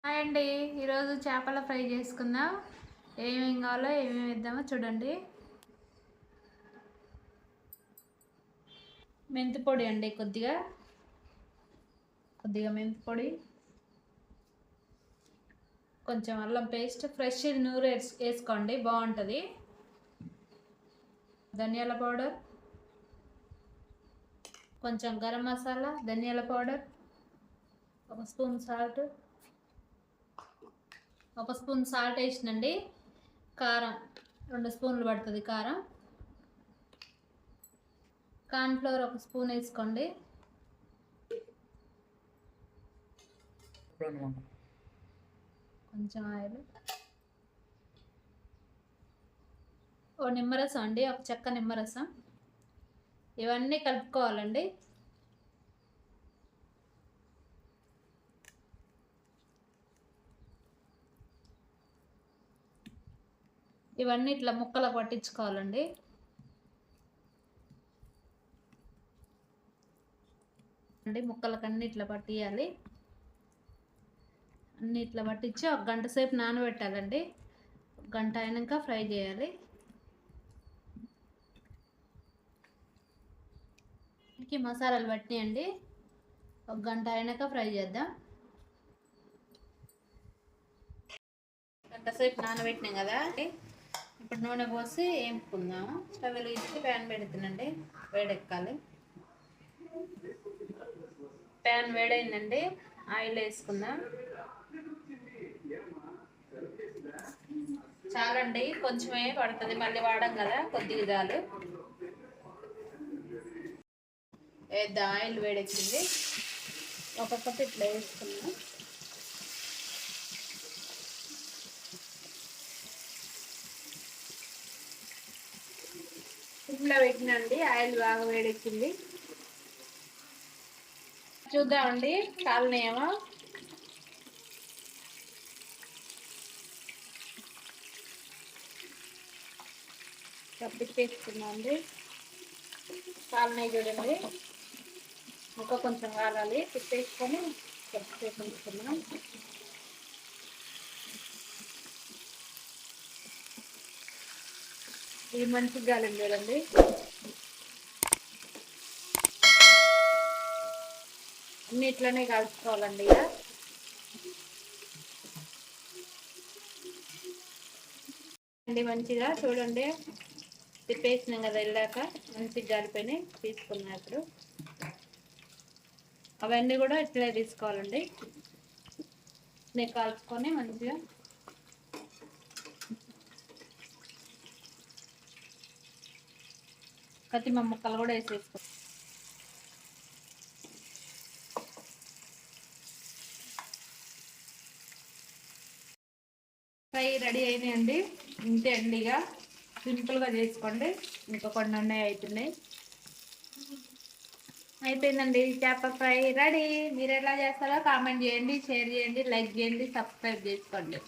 Hi అండి. ఈరోజు చేపల ఫ్రై చేసుకుందాం. ఏమేమి కావాలో ఏమేమి వేద్దామో చూడండి. మెంతి పొడి అండి, కొద్దిగా మెంతి పొడి, కొంచెం అల్లం పేస్ట్, ఫ్రెష్ నూరు వేసుకోండి, బాగుంటుంది. ధనియాల పౌడర్, కొంచెం గరం మసాలా, ధనియాల పౌడర్, ఒక స్పూన్ సాల్ట్, వేసినండి. కారం 2 స్పూన్లు పడుతుంది. కారం, కార్న్ఫ్లవర్ 1 స్పూన్ వేసుకోండి. కొంచెం ఆయిల్, ఓ నిమ్మరసం అండి, ఒక చెక్క నిమ్మరసం. ఇవన్నీ కలుపుకోవాలండి. ఇవన్నీ ఇట్లా ముక్కలు పట్టించుకోవాలండి. ముక్కలకన్నీ ఇట్లా పట్టియాలి. అన్నీ ఇట్లా పట్టించి 1 గంట సేపు నానబెట్టాలండి. 1 గంట అయినాక ఫ్రై చేయాలి. మసాలాలు పట్టినాయండి. 1 గంట అయినాక ఫ్రై చేద్దాం. 1 గంట సేపు నానబెట్టినాం కదా. ఇప్పుడు నూనె పోసి వేపుకుందాము. స్టవ్ వెలిగించి ప్యాన్ పెడుతున్నాండి, వేడెక్కాలి. ప్యాన్ వేడైందండి, ఆయిల్ వేసుకుందాం. చాలండి, కొంచెమే పడుతుంది, మళ్ళీ వాడం కదా, కొద్దిగా చాలు. వేద్దాం. ఆయిల్ వేడెక్కింది, ఒక్కొక్కటి ఇట్లా వేసుకున్నాం. ఇట్లా పెట్టినండి, ఆయిల్ బాగా వేడెక్కింది. చూద్దామండి, కాలనేమో. తిప్పేసుకున్నాం అండి, కాలనే చూడండి. ఇంకా కొంచెం కాలాలి, తిప్పేసుకొని ఉంచుకున్నాం. ఇది మంచిగా కాలేదు చూడండి. అన్ని ఇట్లనే కలుపుకోవాలండి. ఇక మంచిగా చూడండి, తిప్పేసినాం కదా, వెళ్ళాక మంచిగా గాలిపోయినాయి. తీసుకున్నాం. ఇప్పుడు అవన్నీ కూడా ఇట్లే తీసుకోవాలండి. నేను కలుపుకొని మంచిగా కత్తిమ ముక్కలు కూడా వేసేసుకో. ఫ్రై రెడీ అయినాయండి. ఇంతే అండి, ఇక సింపుల్గా చేసుకోండి. ఇంకా కొన్ని ఉన్నాయి, అవుతున్నాయి. అయిపోయిందండి, చేప ఫ్రై రెడీ. మీరు ఎలా చేస్తారో కామెంట్ చేయండి, షేర్ చేయండి, లైక్ చేయండి, సబ్స్క్రైబ్ చేసుకోండి.